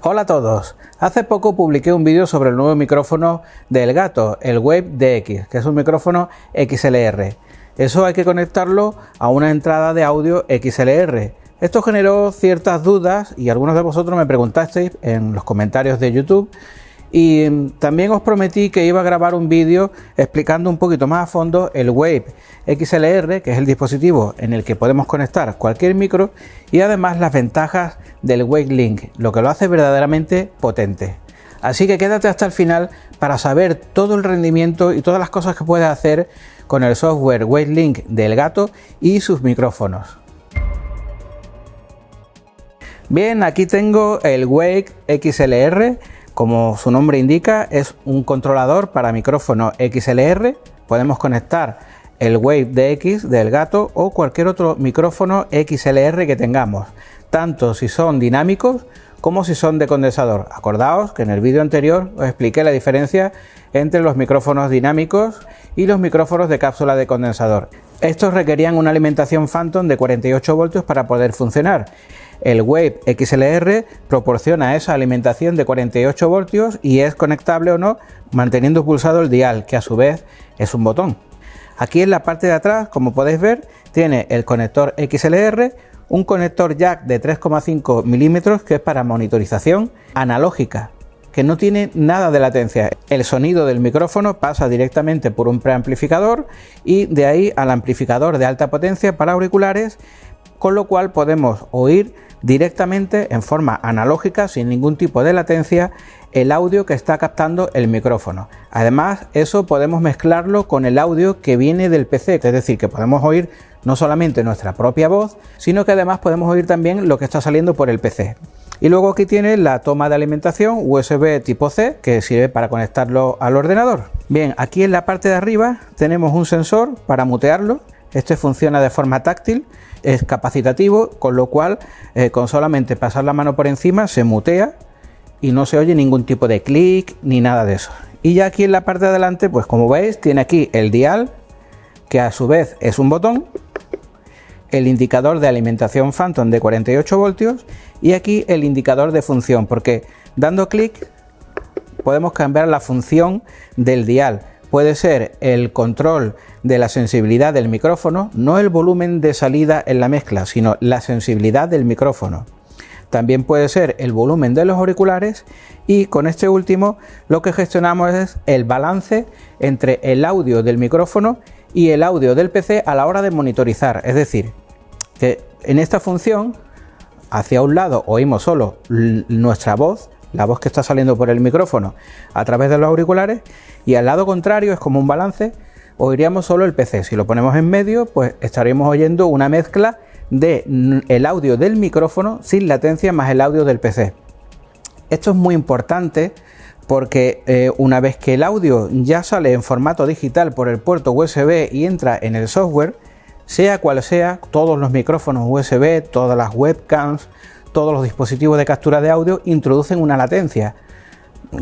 Hola a todos. Hace poco publiqué un vídeo sobre el nuevo micrófono de Elgato, el Wave DX, que es un micrófono XLR. Eso hay que conectarlo a una entrada de audio XLR. Esto generó ciertas dudas y algunos de vosotros me preguntasteis en los comentarios de YouTube. Y también os prometí que iba a grabar un vídeo explicando un poquito más a fondo el Wave XLR, que es el dispositivo en el que podemos conectar cualquier micro, y además las ventajas del Wave Link, lo que lo hace verdaderamente potente. Así que quédate hasta el final para saber todo el rendimiento y todas las cosas que puedes hacer con el software Wave Link de Elgato y sus micrófonos. Bien, aquí tengo el Wave XLR. Como su nombre indica, es un controlador para micrófono XLR. Podemos conectar el Wave DX de Elgato o cualquier otro micrófono XLR que tengamos, tanto si son dinámicos como si son de condensador. Acordaos que en el vídeo anterior os expliqué la diferencia entre los micrófonos dinámicos y los micrófonos de cápsula de condensador. Estos requerían una alimentación Phantom de 48 voltios para poder funcionar. El Wave XLR proporciona esa alimentación de 48 voltios y es conectable o no manteniendo pulsado el dial, que a su vez es un botón. Aquí en la parte de atrás, como podéis ver, tiene el conector XLR, un conector jack de 3,5 milímetros que es para monitorización analógica, que no tiene nada de latencia. El sonido del micrófono pasa directamente por un preamplificador y de ahí al amplificador de alta potencia para auriculares, con lo cual podemos oír directamente en forma analógica, sin ningún tipo de latencia, el audio que está captando el micrófono. Además, eso podemos mezclarlo con el audio que viene del PC, es decir, que podemos oír no solamente nuestra propia voz, sino que además podemos oír también lo que está saliendo por el PC. Y luego aquí tiene la toma de alimentación USB tipo C, que sirve para conectarlo al ordenador. Bien, aquí en la parte de arriba tenemos un sensor para mutearlo. Este funciona de forma táctil, es capacitativo, con lo cual con solamente pasar la mano por encima se mutea y no se oye ningún tipo de clic ni nada de eso. Y ya aquí en la parte de adelante, pues como veis, tiene aquí el dial, que a su vez es un botón, el indicador de alimentación Phantom de 48 voltios y aquí el indicador de función, porque dando clic podemos cambiar la función del dial. Puede ser el control de la sensibilidad del micrófono, no el volumen de salida en la mezcla, sino la sensibilidad del micrófono. También puede ser el volumen de los auriculares y con este último lo que gestionamos es el balance entre el audio del micrófono y el audio del PC a la hora de monitorizar. Es decir, que en esta función hacia un lado oímos solo nuestra voz, la voz que está saliendo por el micrófono a través de los auriculares, y al lado contrario es como un balance, oiríamos solo el PC. Si lo ponemos en medio, pues estaríamos oyendo una mezcla de el audio del micrófono sin latencia más el audio del PC. Esto es muy importante porque una vez que el audio ya sale en formato digital por el puerto USB y entra en el software, sea cual sea, todos los micrófonos USB, todas las webcams, todos los dispositivos de captura de audio introducen una latencia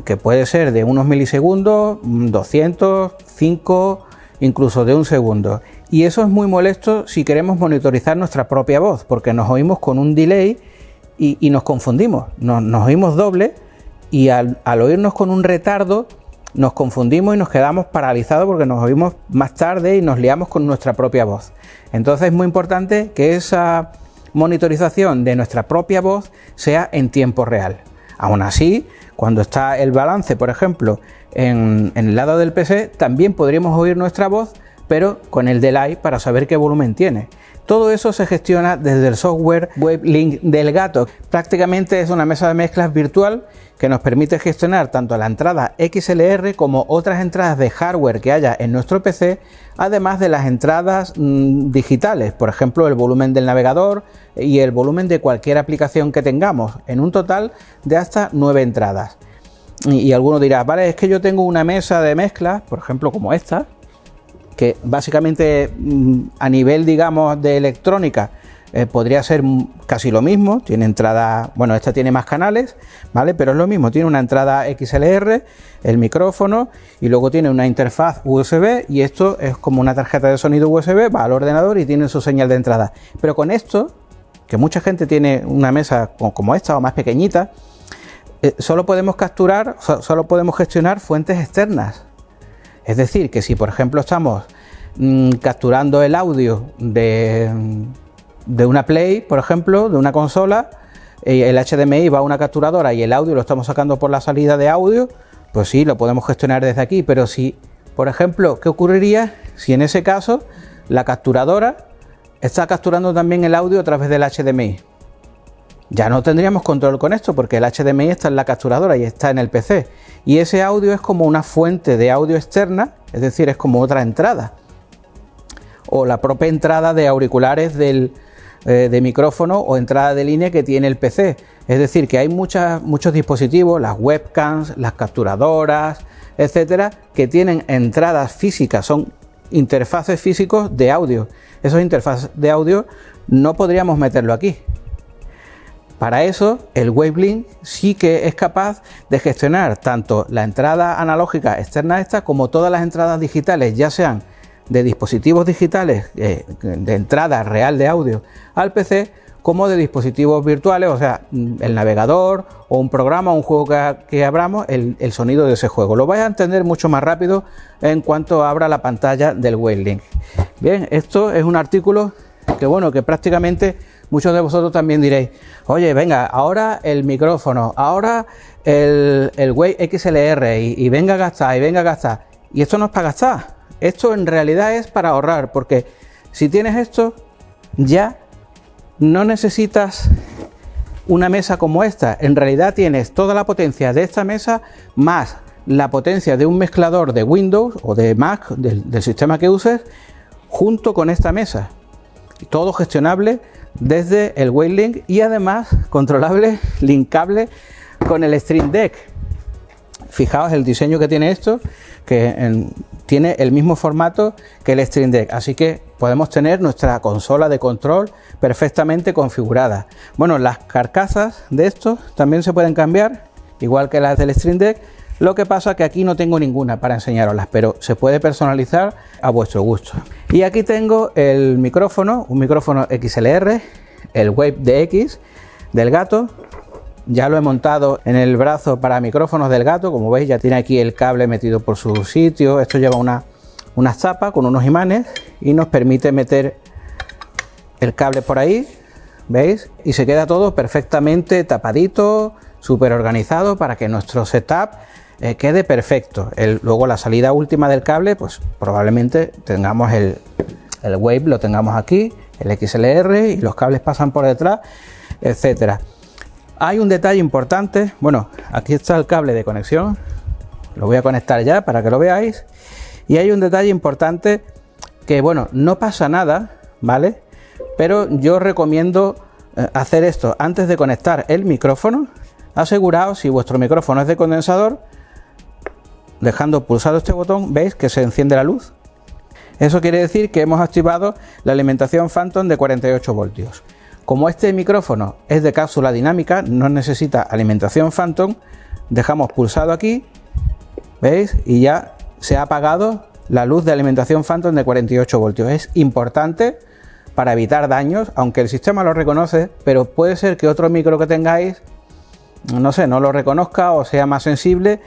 que puede ser de unos milisegundos, 200, 5, incluso de un segundo. Y eso es muy molesto si queremos monitorizar nuestra propia voz, porque nos oímos con un delay y nos confundimos, nos oímos doble y al oírnos con un retardo nos confundimos y nos quedamos paralizados porque nos oímos más tarde y nos liamos con nuestra propia voz. Entonces es muy importante que esa monitorización de nuestra propia voz sea en tiempo real. Aún así, cuando está el balance, por ejemplo, en el lado del PC, también podríamos oír nuestra voz, pero con el delay para saber qué volumen tiene. Todo eso se gestiona desde el software Wave Link de Elgato. Prácticamente es una mesa de mezclas virtual que nos permite gestionar tanto la entrada XLR como otras entradas de hardware que haya en nuestro PC, además de las entradas digitales, por ejemplo el volumen del navegador y el volumen de cualquier aplicación que tengamos, en un total de hasta 9 entradas. Y alguno dirá, vale, es que yo tengo una mesa de mezclas, por ejemplo como esta, que básicamente a nivel, digamos, de electrónica podría ser casi lo mismo. Tiene entrada, bueno, esta tiene más canales, ¿vale? Pero es lo mismo, tiene una entrada XLR, el micrófono y luego tiene una interfaz USB y esto es como una tarjeta de sonido USB, va al ordenador y tiene su señal de entrada. Pero con esto, que mucha gente tiene una mesa como esta o más pequeñita, solo podemos capturar, solo podemos gestionar fuentes externas. Es decir, que si por ejemplo estamos capturando el audio de una Play, por ejemplo, de una consola, el HDMI va a una capturadora y el audio lo estamos sacando por la salida de audio, pues sí, lo podemos gestionar desde aquí. Pero si, por ejemplo, ¿qué ocurriría si en ese caso la capturadora está capturando también el audio a través del HDMI? Ya no tendríamos control con esto, porque el HDMI está en la capturadora y está en el PC. Y ese audio es como una fuente de audio externa, es decir, es como otra entrada. O la propia entrada de auriculares de micrófono o entrada de línea que tiene el PC. Es decir, que hay muchos dispositivos, las webcams, las capturadoras, etcétera, que tienen entradas físicas, son interfaces físicos de audio. Esos interfaces de audio no podríamos meterlo aquí. Para eso, el WaveLink sí que es capaz de gestionar tanto la entrada analógica externa esta como todas las entradas digitales, ya sean de dispositivos digitales de entrada real de audio al PC, como de dispositivos virtuales, o sea, el navegador o un programa o un juego que abramos, el sonido de ese juego. Lo vais a entender mucho más rápido en cuanto abra la pantalla del WaveLink. Bien, esto es un artículo que, bueno, que prácticamente muchos de vosotros también diréis, oye, venga, ahora el micrófono, ahora el Wave XLR y venga a gastar, y venga a gastar. Y esto no es para gastar, esto en realidad es para ahorrar, porque si tienes esto, ya no necesitas una mesa como esta. En realidad tienes toda la potencia de esta mesa más la potencia de un mezclador de Windows o de Mac, del sistema que uses, junto con esta mesa. Todo gestionable desde el WaveLink y además controlable, linkable con el Stream Deck. Fijaos el diseño que tiene esto, que tiene el mismo formato que el Stream Deck, así que podemos tener nuestra consola de control perfectamente configurada. Bueno, las carcasas de estos también se pueden cambiar, igual que las del Stream Deck. Lo que pasa que aquí no tengo ninguna para enseñaroslas, pero se puede personalizar a vuestro gusto. Y aquí tengo el micrófono, un micrófono XLR, el Wave DX del Gato. Ya lo he montado en el brazo para micrófonos del Gato, como veis ya tiene aquí el cable metido por su sitio. Esto lleva una zapa con unos imanes y nos permite meter el cable por ahí, ¿veis? Y se queda todo perfectamente tapadito, súper organizado para que nuestro setup quede perfecto. Luego la salida última del cable, pues probablemente tengamos el Wave, lo tengamos aquí, el XLR, y los cables pasan por detrás, etcétera. Hay un detalle importante. Bueno, aquí está el cable de conexión, lo voy a conectar ya para que lo veáis. Y hay un detalle importante que, bueno, no pasa nada, ¿vale? Pero yo recomiendo hacer esto antes de conectar el micrófono. Aseguraos, si vuestro micrófono es de condensador, dejando pulsado este botón, veis que se enciende la luz. Eso quiere decir que hemos activado la alimentación Phantom de 48 voltios. Como este micrófono es de cápsula dinámica, no necesita alimentación Phantom, dejamos pulsado aquí, ¿veis? Y ya se ha apagado la luz de alimentación Phantom de 48 voltios. Es importante para evitar daños, aunque el sistema lo reconoce, pero puede ser que otro micro que tengáis, no sé, no lo reconozca o sea más sensible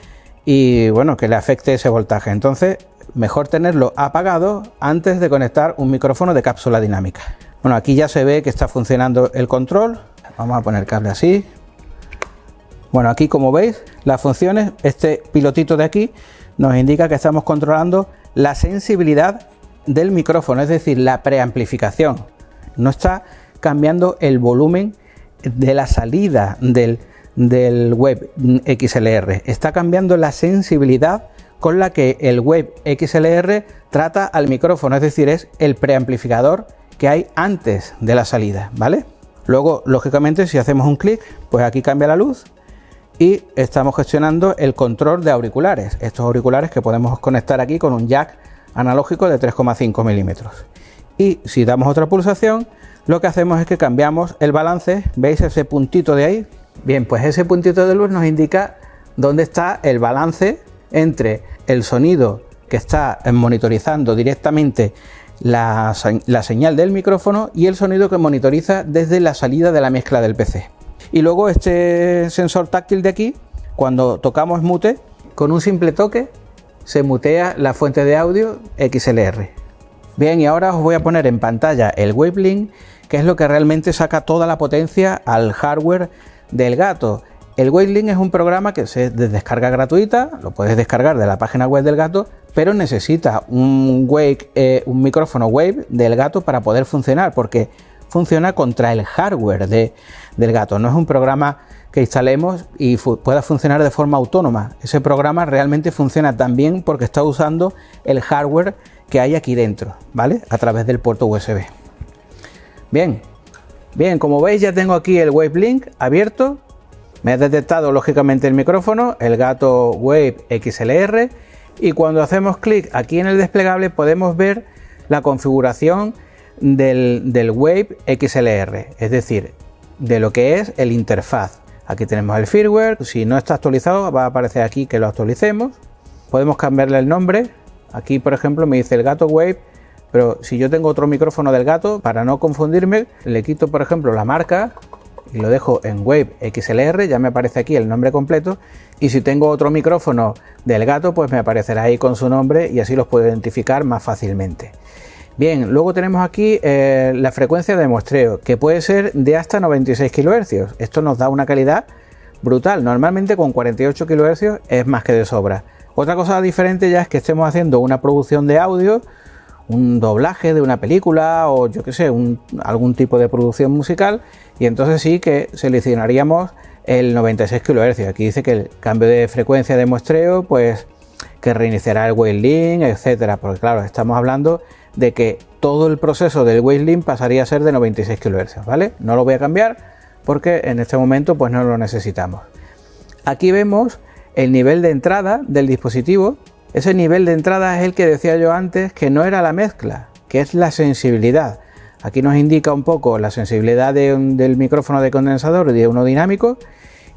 y bueno, que le afecte ese voltaje. Entonces, mejor tenerlo apagado antes de conectar un micrófono de cápsula dinámica. Bueno, aquí ya se ve que está funcionando el control. Vamos a poner el cable así. Bueno, aquí como veis, las funciones, este pilotito de aquí nos indica que estamos controlando la sensibilidad del micrófono, es decir, la preamplificación. No está cambiando el volumen de la salida del Wave XLR, está cambiando la sensibilidad con la que el Wave XLR trata al micrófono, es decir, es el preamplificador que hay antes de la salida, ¿vale? Luego, lógicamente, si hacemos un clic, pues aquí cambia la luz y estamos gestionando el control de auriculares. Estos auriculares que podemos conectar aquí con un jack analógico de 3,5 milímetros. Y si damos otra pulsación, lo que hacemos es que cambiamos el balance. ¿Veis ese puntito de ahí? Bien, pues ese puntito de luz nos indica dónde está el balance entre el sonido que está monitorizando directamente la señal del micrófono y el sonido que monitoriza desde la salida de la mezcla del PC. Y luego este sensor táctil de aquí, cuando tocamos mute, con un simple toque se mutea la fuente de audio XLR. Bien, y ahora os voy a poner en pantalla el WaveLink, que es lo que realmente saca toda la potencia al hardware del Gato. El WaveLink es un programa que se descarga gratuita, lo puedes descargar de la página web del Gato, pero necesita un micrófono Wave del Gato para poder funcionar, porque funciona contra el hardware del Gato. No es un programa que instalemos y pueda funcionar de forma autónoma. Ese programa realmente funciona también porque está usando el hardware que hay aquí dentro, ¿vale? A través del puerto USB. Bien, como veis ya tengo aquí el WaveLink abierto. Me ha detectado lógicamente el micrófono, el Gato Wave XLR, y cuando hacemos clic aquí en el desplegable podemos ver la configuración del Wave XLR, es decir, de lo que es el interfaz. Aquí tenemos el firmware, si no está actualizado va a aparecer aquí que lo actualicemos. Podemos cambiarle el nombre, aquí por ejemplo me dice el Gato Wave, pero si yo tengo otro micrófono del Gato, para no confundirme, le quito por ejemplo la marca y lo dejo en Wave XLR, ya me aparece aquí el nombre completo, y si tengo otro micrófono del Gato pues me aparecerá ahí con su nombre y así los puedo identificar más fácilmente. Bien, luego tenemos aquí la frecuencia de muestreo, que puede ser de hasta 96 kHz. Esto nos da una calidad brutal. Normalmente con 48 kHz es más que de sobra. Otra cosa diferente ya es que estemos haciendo una producción de audio, un doblaje de una película o yo que sé, algún tipo de producción musical, y entonces sí que seleccionaríamos el 96 kHz. Aquí dice que el cambio de frecuencia de muestreo, pues que reiniciará el WaveLink, etcétera, porque claro, estamos hablando de que todo el proceso del WaveLink pasaría a ser de 96 kHz, ¿vale? No lo voy a cambiar porque en este momento pues no lo necesitamos. Aquí vemos el nivel de entrada del dispositivo. Ese nivel de entrada es el que decía yo antes, que no era la mezcla, que es la sensibilidad. Aquí nos indica un poco la sensibilidad del micrófono de condensador y de uno dinámico,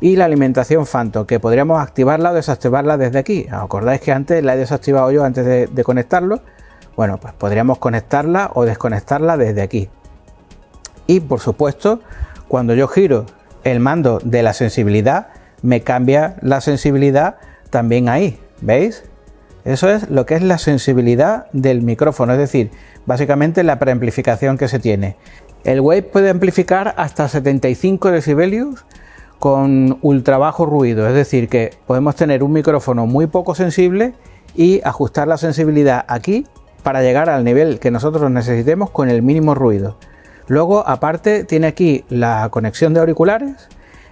y la alimentación Phantom, que podríamos activarla o desactivarla desde aquí. ¿Os acordáis que antes la he desactivado yo antes de conectarlo? Bueno, pues podríamos conectarla o desconectarla desde aquí. Y por supuesto, cuando yo giro el mando de la sensibilidad, me cambia la sensibilidad también ahí, ¿veis? Eso es lo que es la sensibilidad del micrófono, es decir, básicamente la preamplificación que se tiene. El Wave puede amplificar hasta 75 decibelios con ultra bajo ruido, es decir, que podemos tener un micrófono muy poco sensible y ajustar la sensibilidad aquí para llegar al nivel que nosotros necesitemos con el mínimo ruido. Luego, aparte, tiene aquí la conexión de auriculares.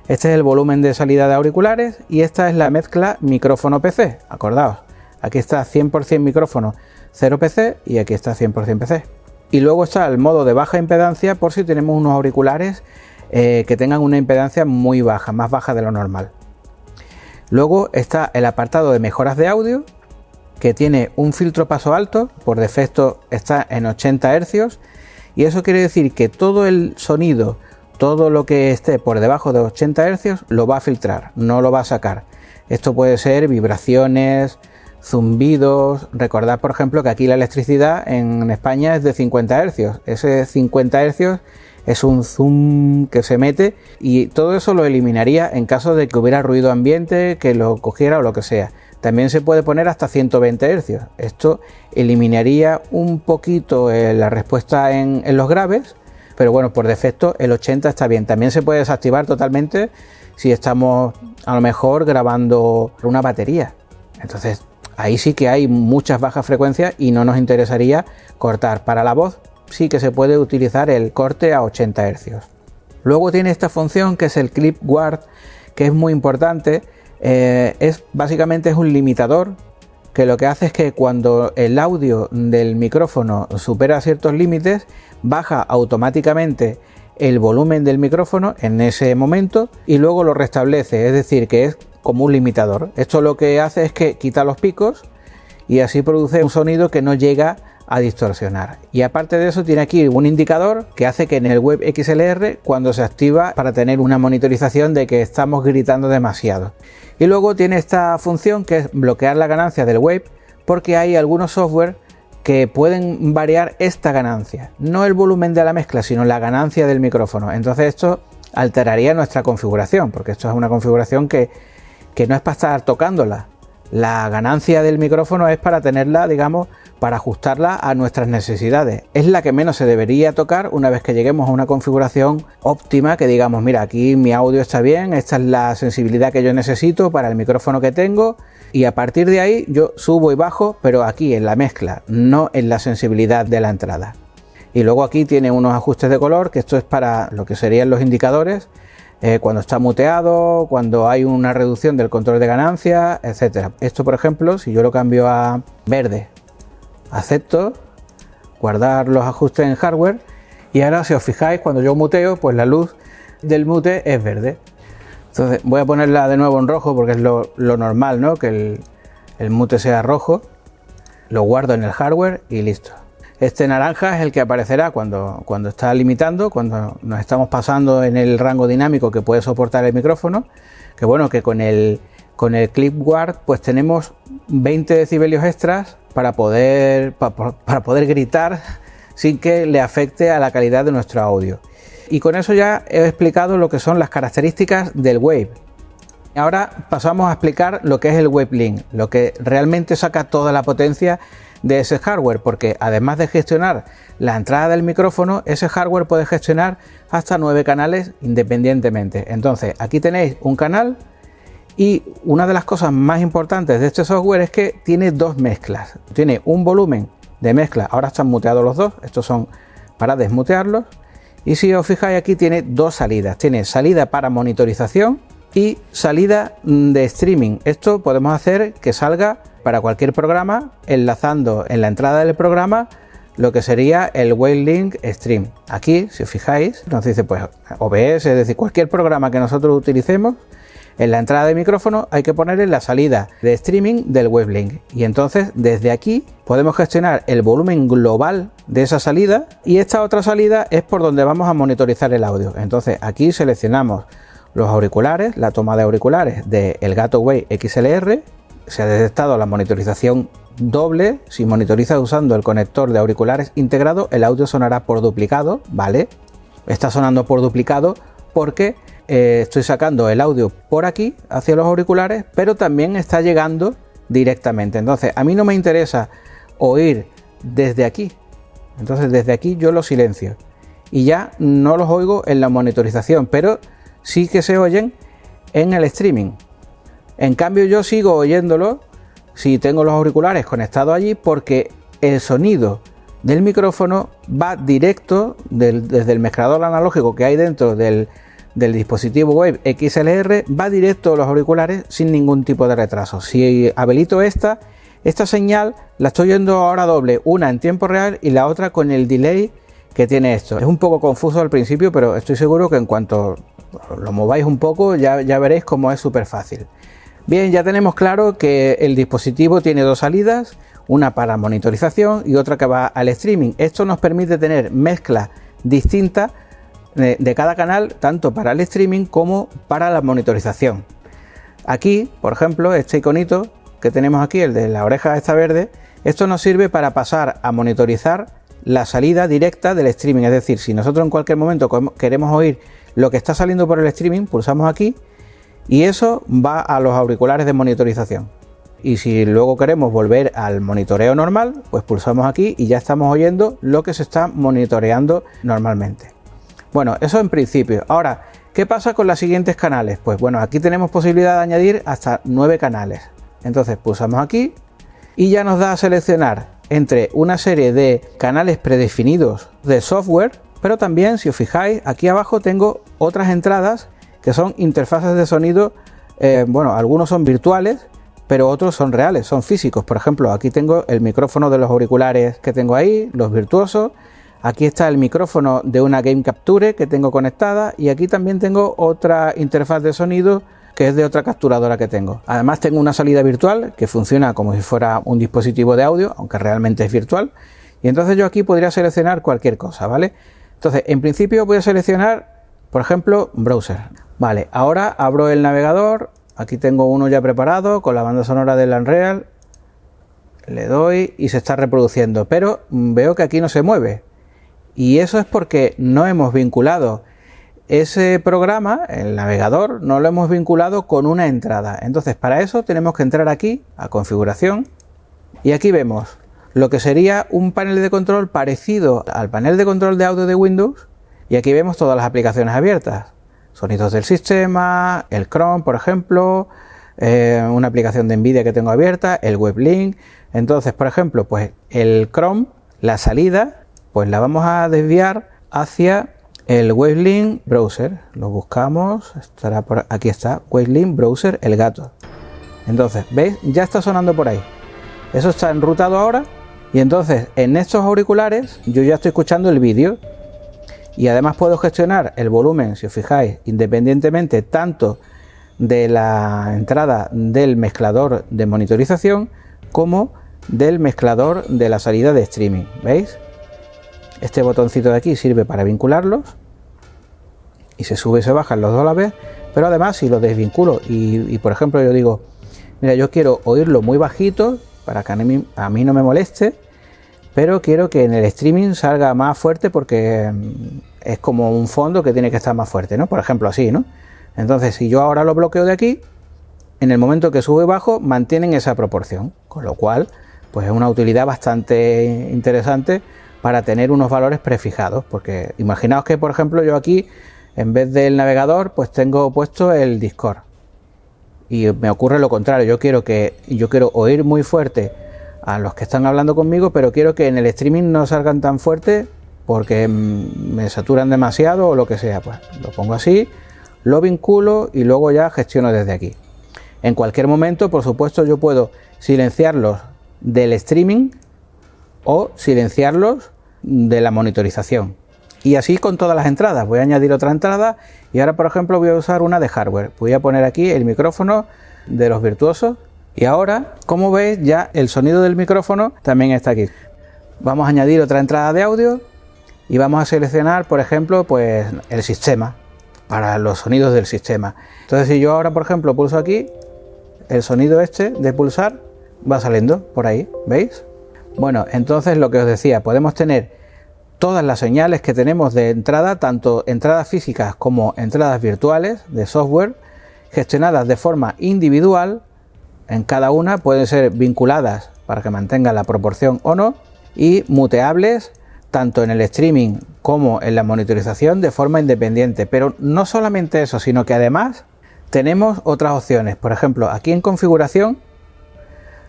Este es el volumen de salida de auriculares y esta es la mezcla micrófono PC. Acordaos, aquí está 100% micrófono 0 PC y aquí está 100% PC. Y luego está el modo de baja impedancia por si tenemos unos auriculares que tengan una impedancia muy baja, más baja de lo normal. Luego está el apartado de mejoras de audio, que tiene un filtro paso alto, por defecto está en 80 Hz, y eso quiere decir que todo el sonido, todo lo que esté por debajo de 80 Hz lo va a filtrar, no lo va a sacar. Esto puede ser vibraciones, zumbidos. Recordad por ejemplo que aquí la electricidad en España es de 50 Hz, ese 50 Hz es un zoom que se mete y todo eso lo eliminaría en caso de que hubiera ruido ambiente, que lo cogiera o lo que sea. También se puede poner hasta 120 Hz. Esto eliminaría un poquito la respuesta en los graves, pero bueno, por defecto el 80 está bien. También se puede desactivar totalmente si estamos a lo mejor grabando una batería. Entonces ahí sí que hay muchas bajas frecuencias y no nos interesaría cortar. Para la voz sí que se puede utilizar el corte a 80 Hz. Luego tiene esta función que es el Clip Guard, que es muy importante. Básicamente es un limitador que lo que hace es que cuando el audio del micrófono supera ciertos límites, baja automáticamente el volumen del micrófono en ese momento y luego lo restablece, es decir, que es como un limitador. Esto lo que hace es que quita los picos y así produce un sonido que no llega a distorsionar. Y aparte de eso tiene aquí un indicador que hace que en el Wave XLR, cuando se activa, para tener una monitorización de que estamos gritando demasiado. Y luego tiene esta función que es bloquear la ganancia del Wave, porque hay algunos software que pueden variar esta ganancia, no el volumen de la mezcla, sino la ganancia del micrófono. Entonces esto alteraría nuestra configuración, porque esto es una configuración que no es para estar tocándola. La ganancia del micrófono es para tenerla, digamos, para ajustarla a nuestras necesidades. Es la que menos se debería tocar una vez que lleguemos a una configuración óptima, que digamos, mira, aquí mi audio está bien, esta es la sensibilidad que yo necesito para el micrófono que tengo, y a partir de ahí yo subo y bajo, pero aquí en la mezcla, no en la sensibilidad de la entrada. Y luego aquí tiene unos ajustes de color, que esto es para lo que serían los indicadores, cuando está muteado, cuando hay una reducción del control de ganancia, etcétera. Esto, por ejemplo, si yo lo cambio a verde, acepto, guardar los ajustes en hardware, y ahora si os fijáis, cuando yo muteo, pues la luz del mute es verde. Entonces voy a ponerla de nuevo en rojo porque es lo normal, ¿no? Que el mute sea rojo. Lo guardo en el hardware y listo. Este naranja es el que aparecerá cuando está limitando, cuando nos estamos pasando en el rango dinámico que puede soportar el micrófono. Que bueno, que con el clip guard pues tenemos 20 decibelios extras para poder gritar sin que le afecte a la calidad de nuestro audio. Y con eso ya he explicado lo que son las características del Wave. Ahora pasamos a explicar lo que es el WaveLink, lo que realmente saca toda la potencia de ese hardware, porque además de gestionar la entrada del micrófono, ese hardware puede gestionar hasta 9 canales independientemente. Entonces aquí tenéis un canal, y una de las cosas más importantes de este software es que tiene dos mezclas. Tiene un volumen de mezcla, ahora están muteados los dos, estos son para desmutearlos, y si os fijáis aquí tiene dos salidas. Tiene salida para monitorización y salida de streaming. Esto podemos hacer que salga para cualquier programa, enlazando en la entrada del programa lo que sería el WaveLink Stream. Aquí, si os fijáis, nos dice pues OBS, es decir, cualquier programa que nosotros utilicemos, en la entrada de micrófono hay que ponerle la salida de streaming del WaveLink. Y entonces desde aquí podemos gestionar el volumen global de esa salida, y esta otra salida es por donde vamos a monitorizar el audio. Entonces aquí seleccionamos los auriculares, la toma de auriculares del Elgato Wave XLR. Se ha detectado la monitorización doble. Si monitorizas usando el conector de auriculares integrado, el audio sonará por duplicado, ¿vale? Está sonando por duplicado porque estoy sacando el audio por aquí hacia los auriculares, pero también está llegando directamente. Entonces a mí no me interesa oír desde aquí, entonces desde aquí yo los silencio y ya no los oigo en la monitorización, pero sí que se oyen en el streaming. En cambio yo sigo oyéndolo si tengo los auriculares conectados allí, porque el sonido del micrófono va directo desde el mezclador analógico que hay dentro del dispositivo Wave XLR, va directo a los auriculares sin ningún tipo de retraso. Si habilito esta señal, la estoy oyendo ahora doble, una en tiempo real y la otra con el delay que tiene esto. Es un poco confuso al principio, pero estoy seguro que en cuanto lo mováis un poco ya veréis cómo es súper fácil. Bien, ya tenemos claro que el dispositivo tiene dos salidas, una para monitorización y otra que va al streaming. Esto nos permite tener mezcla distinta de cada canal, tanto para el streaming como para la monitorización. Aquí, por ejemplo, este iconito que tenemos aquí, el de la oreja esta verde, esto nos sirve para pasar a monitorizar la salida directa del streaming. Es decir, si nosotros en cualquier momento queremos oír lo que está saliendo por el streaming, pulsamos aquí y eso va a los auriculares de monitorización. Y si luego queremos volver al monitoreo normal, pues pulsamos aquí y ya estamos oyendo lo que se está monitoreando normalmente. Bueno, eso en principio. Ahora, ¿qué pasa con los siguientes canales? Pues bueno, aquí tenemos posibilidad de añadir hasta 9 canales. Entonces pulsamos aquí y ya nos da a seleccionar entre una serie de canales predefinidos de software, pero también, si os fijáis, aquí abajo tengo otras entradas que son interfaces de sonido. Bueno, algunos son virtuales, pero otros son reales, son físicos. Por ejemplo, aquí tengo el micrófono de los auriculares que tengo ahí, los virtuosos. Aquí está el micrófono de una Game Capture que tengo conectada, y aquí también tengo otra interfaz de sonido que es de otra capturadora que tengo. Además tengo una salida virtual que funciona como si fuera un dispositivo de audio, aunque realmente es virtual, y entonces yo aquí podría seleccionar cualquier cosa, ¿vale? Entonces, en principio voy a seleccionar, por ejemplo, browser. Vale, ahora abro el navegador, aquí tengo uno ya preparado con la banda sonora del Unreal, le doy y se está reproduciendo, pero veo que aquí no se mueve. Y eso es porque no hemos vinculado ese programa, el navegador, no lo hemos vinculado con una entrada. Entonces, para eso tenemos que entrar aquí a configuración y aquí vemos lo que sería un panel de control parecido al panel de control de audio de Windows, y aquí vemos todas las aplicaciones abiertas, sonidos del sistema, el Chrome, por ejemplo, una aplicación de Nvidia que tengo abierta, el WebLink. Entonces, por ejemplo, pues el Chrome, la salida, pues la vamos a desviar hacia el WebLink Browser. Lo buscamos, estará por aquí, está WebLink Browser, el gato. Entonces, ¿veis? Ya está sonando por ahí. Eso está enrutado ahora. Y entonces en estos auriculares yo ya estoy escuchando el vídeo y además puedo gestionar el volumen, si os fijáis, independientemente tanto de la entrada del mezclador de monitorización como del mezclador de la salida de streaming. ¿Veis? Este botoncito de aquí sirve para vincularlos y se sube y se bajan los dos a la vez, pero además si los desvinculo y por ejemplo yo digo, mira, yo quiero oírlo muy bajito para que a mí no me moleste, pero quiero que en el streaming salga más fuerte porque es como un fondo que tiene que estar más fuerte, ¿no? Por ejemplo, así, ¿no? Entonces, si yo ahora lo bloqueo de aquí, en el momento que subo y bajo, mantienen esa proporción, con lo cual, pues es una utilidad bastante interesante para tener unos valores prefijados, porque imaginaos que, por ejemplo, yo aquí, en vez del navegador, pues tengo puesto el Discord. Y me ocurre lo contrario, yo quiero oír muy fuerte a los que están hablando conmigo, pero quiero que en el streaming no salgan tan fuerte porque me saturan demasiado o lo que sea. Pues lo pongo así, lo vinculo y luego ya gestiono desde aquí. En cualquier momento, por supuesto, yo puedo silenciarlos del streaming o silenciarlos de la monitorización. Y así con todas las entradas. Voy a añadir otra entrada y ahora, por ejemplo, voy a usar una de hardware. Voy a poner aquí el micrófono de los virtuosos y ahora, como veis, ya el sonido del micrófono también está aquí. Vamos a añadir otra entrada de audio y vamos a seleccionar, por ejemplo, pues el sistema, para los sonidos del sistema. Entonces, si yo ahora, por ejemplo, pulso aquí, el sonido este de pulsar va saliendo por ahí, ¿veis? Bueno, entonces lo que os decía, podemos tener todas las señales que tenemos de entrada, tanto entradas físicas como entradas virtuales de software, gestionadas de forma individual. En cada una pueden ser vinculadas para que mantenga la proporción o no, y muteables tanto en el streaming como en la monitorización de forma independiente. Pero no solamente eso, sino que además tenemos otras opciones. Por ejemplo, aquí en configuración,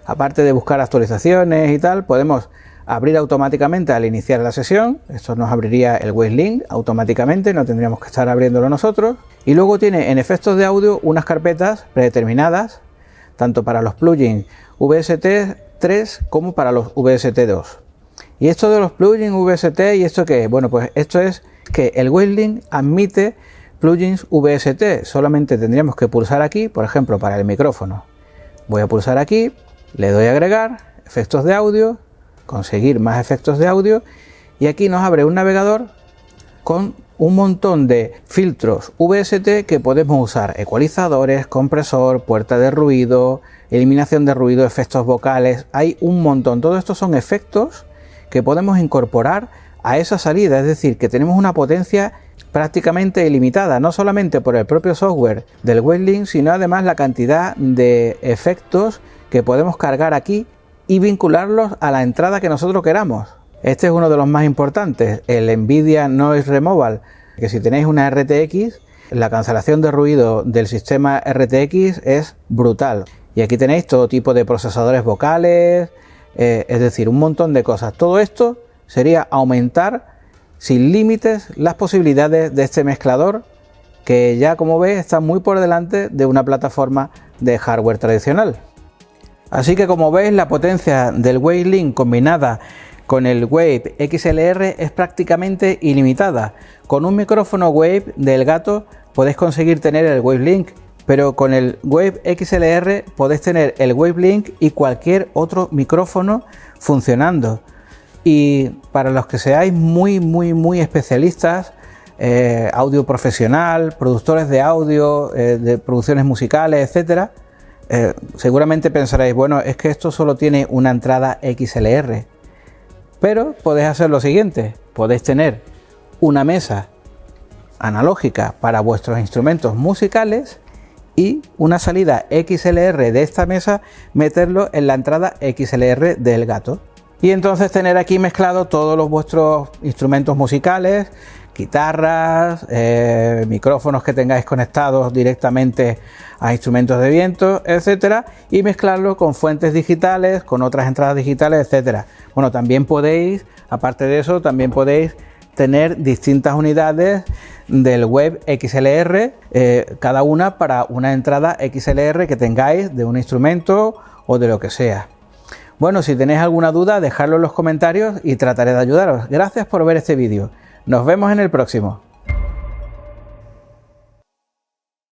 aparte de buscar actualizaciones y tal, podemos abrir automáticamente al iniciar la sesión. Esto nos abriría el WebLink automáticamente, no tendríamos que estar abriéndolo nosotros. Y luego tiene en efectos de audio unas carpetas predeterminadas, tanto para los plugins VST3 como para los VST2. Y esto de los plugins VST, ¿y esto qué es? Bueno, pues esto es que el WebLink admite plugins VST. Solamente tendríamos que pulsar aquí, por ejemplo, para el micrófono. Voy a pulsar aquí, le doy a agregar, efectos de audio, conseguir más efectos de audio, y aquí nos abre un navegador con un montón de filtros VST que podemos usar: ecualizadores, compresor, puerta de ruido, eliminación de ruido, efectos vocales. Hay un montón. Todo esto son efectos que podemos incorporar a esa salida, es decir, que tenemos una potencia prácticamente ilimitada, no solamente por el propio software del WebLink, sino además la cantidad de efectos que podemos cargar aquí y vincularlos a la entrada que nosotros queramos. Este es uno de los más importantes, el Nvidia Noise Removal, que si tenéis una RTX, la cancelación de ruido del sistema RTX es brutal. Y aquí tenéis todo tipo de procesadores vocales, es decir, un montón de cosas. Todo esto sería aumentar sin límites las posibilidades de este mezclador, que ya, como veis, está muy por delante de una plataforma de hardware tradicional. Así que, como veis, la potencia del WebLink combinada con el Wave XLR es prácticamente ilimitada. Con un micrófono Wave del gato podéis conseguir tener el WebLink, pero con el Wave XLR podéis tener el WebLink y cualquier otro micrófono funcionando. Y para los que seáis muy especialistas, audio profesional, productores de audio, de producciones musicales, etcétera, seguramente pensaréis, bueno, es que esto solo tiene una entrada XLR. Pero podéis hacer lo siguiente: podéis tener una mesa analógica para vuestros instrumentos musicales y una salida XLR de esta mesa, meterlo en la entrada XLR del gato. Y entonces tener aquí mezclado todos los vuestros instrumentos musicales, guitarras, micrófonos que tengáis conectados directamente a instrumentos de viento, etcétera, y mezclarlo con fuentes digitales, con otras entradas digitales, etcétera. Bueno, también podéis, aparte de eso, también podéis tener distintas unidades del Wave XLR, cada una para una entrada XLR que tengáis de un instrumento o de lo que sea. Bueno, si tenéis alguna duda, dejadlo en los comentarios y trataré de ayudaros. Gracias por ver este vídeo. Nos vemos en el próximo.